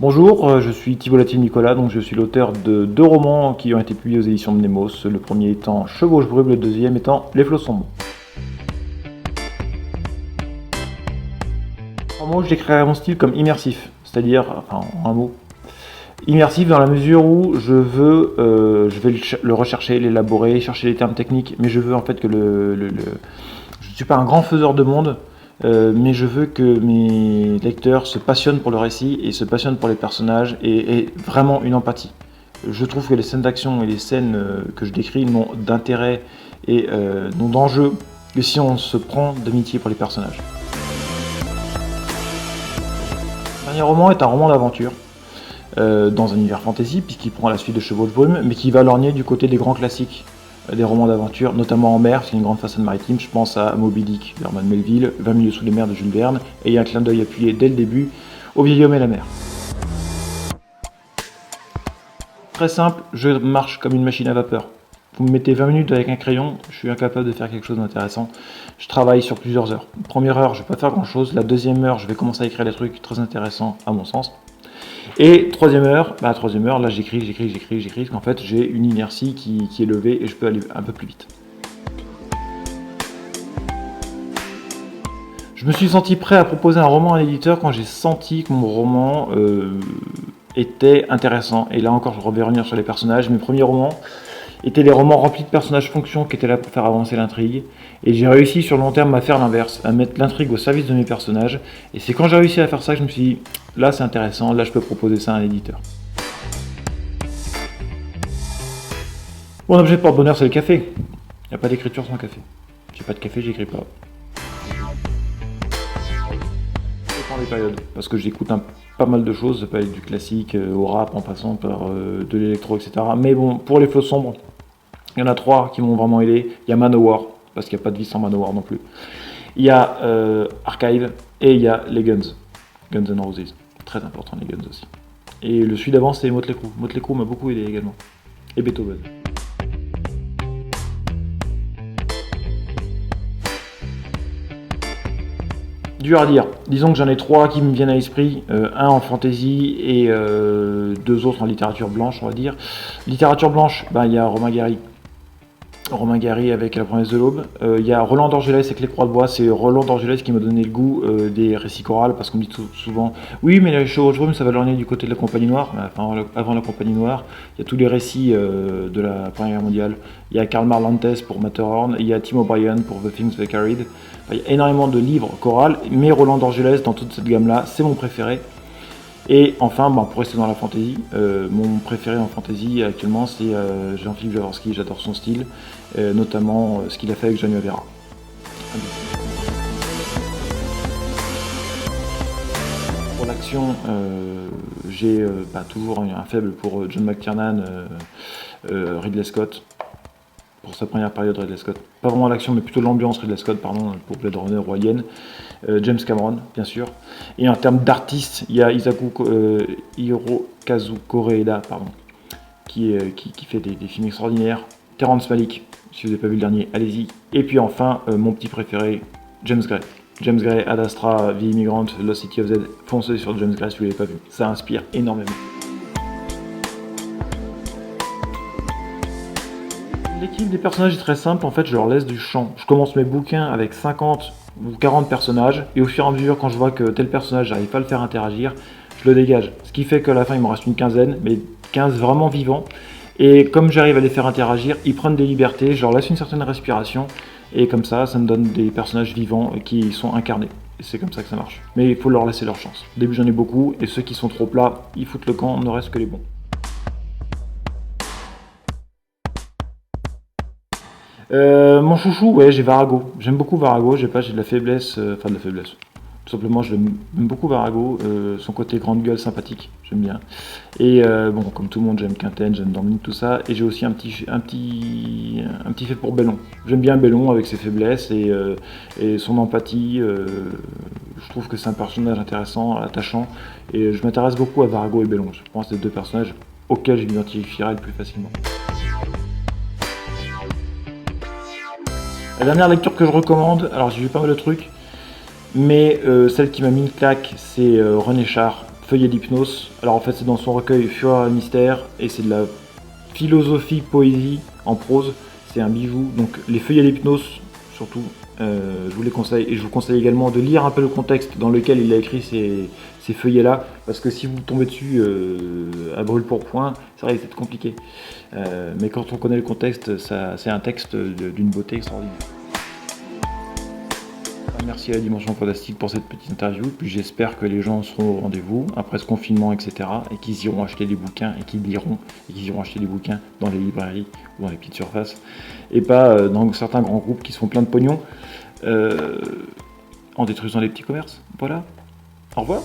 Bonjour, je suis Thibault Latine-Nicolas, donc je suis l'auteur de 2 romans qui ont été publiés aux éditions Mnemos, le premier étant Chevauche brume, le deuxième étant Les flots sombres. En mot, je décrirais mon style comme immersif, c'est-à-dire, enfin en un mot, immersif dans la mesure où je vais le rechercher, l'élaborer, chercher les termes techniques, mais je veux en fait que je ne suis pas un grand faiseur de monde, mais je veux que mes lecteurs se passionnent pour le récit et se passionnent pour les personnages et vraiment une empathie. Je trouve que les scènes d'action et les scènes que je décris n'ont d'intérêt et n'ont d'enjeu que si on se prend d'amitié pour les personnages. Le dernier roman est un roman d'aventure dans un univers fantasy puisqu'il prend la suite de Chevauche brume, mais qui va lorgner du côté des grands classiques des romans d'aventure, notamment en mer, parce qu'il y a une grande façade maritime. Je pense à Moby Dick d'Herman Melville, 20 milieux sous les mers de Jules Verne, et il y a un clin d'œil appuyé dès le début au vieil homme et la mer. Très simple, je marche comme une machine à vapeur. Vous me mettez 20 minutes avec un crayon, je suis incapable de faire quelque chose d'intéressant. Je travaille sur plusieurs heures. Première heure, je ne vais pas faire grand chose. La deuxième heure, je vais commencer à écrire des trucs très intéressants à mon sens. Et troisième heure, là j'écris, parce qu'en fait j'ai une inertie qui est levée et je peux aller un peu plus vite. Je me suis senti prêt à proposer un roman à l'éditeur quand j'ai senti que mon roman était intéressant. Et là encore, je vais revenir sur les personnages. Mes premiers romans étaient des romans remplis de personnages fonctions qui étaient là pour faire avancer l'intrigue. Et j'ai réussi sur le long terme à faire l'inverse, à mettre l'intrigue au service de mes personnages. Et c'est quand j'ai réussi à faire ça que je me suis dit, là c'est intéressant, là je peux proposer ça à un éditeur. Mon objet de porte-bonheur, c'est le café. Il n'y a pas d'écriture sans café. J'ai pas de café, j'écris pas. Les périodes, parce que j'écoute pas mal de choses, ça peut être du classique au rap en passant par de l'électro, etc. Mais bon, pour les flots sombres, il y en a 3 qui m'ont vraiment aidé. Il y a Manowar, parce qu'il n'y a pas de vie sans Manowar non plus. Il y a Archive et il y a les Guns N' Roses. Très important les Guns aussi. Et le celui d'avant c'est Motley Crue. Motley Crue m'a beaucoup aidé également. Et Beethoven. Dur à dire. Disons que j'en ai 3 qui me viennent à l'esprit. Un en fantasy et 2 autres en littérature blanche, on va dire. Littérature blanche, il y a Romain Gary. Romain Gary avec La promesse de l'aube. Il y a Roland d'Orgelès avec Les croix de bois. C'est Roland d'Orgelès qui m'a donné le goût des récits chorales, parce qu'on me dit souvent oui, mais la Chevauche brume ça va l'orner du côté de la Compagnie Noire. Enfin, avant la Compagnie Noire, il y a tous les récits de la Première Guerre mondiale. Il y a Karl Marlantes pour Matterhorn, il y a Tim O'Brien pour The Things They Carried. Enfin, il y a énormément de livres chorales, mais Roland d'Orgelès dans toute cette gamme-là, c'est mon préféré. Et enfin, pour rester dans la fantasy, mon préféré en fantasy actuellement c'est Jean-Philippe Jaworski. J'adore son style, notamment ce qu'il a fait avec Janio Vera. Pour l'action, j'ai toujours un faible pour John McTiernan, Ridley Scott. Pour sa première période, Ridley Scott. Pas vraiment l'action, mais plutôt l'ambiance, Ridley Scott, pardon, pour Blade Runner ou Alien. James Cameron, bien sûr. Et en termes d'artistes, il y a Hirokazu Koreeda, qui fait des films extraordinaires. Terrence Malick, si vous n'avez pas vu le dernier, allez-y. Et puis enfin, mon petit préféré, James Gray. James Gray, Ad Astra, Vie immigrante, Lost City of Z. Foncez sur James Gray si vous ne l'avez pas vu. Ça inspire énormément. L'équipe des personnages est très simple, en fait je leur laisse du champ. Je commence mes bouquins avec 50 ou 40 personnages, et au fur et à mesure quand je vois que tel personnage j'arrive pas à le faire interagir, je le dégage. Ce qui fait qu'à la fin il me reste une quinzaine, mais 15 vraiment vivants. Et comme j'arrive à les faire interagir, ils prennent des libertés, je leur laisse une certaine respiration, et comme ça me donne des personnages vivants qui sont incarnés. Et c'est comme ça que ça marche. Mais il faut leur laisser leur chance. Au début j'en ai beaucoup, et ceux qui sont trop plats, ils foutent le camp, il ne reste que les bons. Mon chouchou, ouais, j'ai Varago. J'aime beaucoup Varago, j'ai de la faiblesse, Tout simplement, j'aime beaucoup Varago, son côté grande gueule sympathique, j'aime bien. Et comme tout le monde, j'aime Quinten, j'aime Dormine, tout ça. Et j'ai aussi un petit fait pour Bellon. J'aime bien Bellon avec ses faiblesses et son empathie. Je trouve que c'est un personnage intéressant, attachant. Et je m'intéresse beaucoup à Varago et Bellon. Je pense que c'est 2 personnages auxquels je m'identifierai le plus facilement. La dernière lecture que je recommande, alors j'ai lu pas mal de trucs, mais celle qui m'a mis une claque, c'est René Char, Feuillet d'hypnose. Alors en fait c'est dans son recueil Fureur et Mystère, et c'est de la philosophie, poésie en prose, c'est un bijou. Donc les Feuillets d'hypnose surtout, je vous les conseille, et je vous conseille également de lire un peu le contexte dans lequel il a écrit ces feuillets-là, parce que si vous tombez dessus à brûle-pourpoint, ça risque d'être compliqué. Mais quand on connaît le contexte, c'est un texte d'une beauté extraordinaire. Merci à la Dimension Fantastique pour cette petite interview, puis j'espère que les gens seront au rendez-vous après ce confinement, etc., et qu'ils iront acheter des bouquins, et qu'ils liront, et qu'ils iront acheter des bouquins dans les librairies ou dans les petites surfaces, et pas dans certains grands groupes qui se font plein de pognon en détruisant les petits commerces. Voilà, au revoir.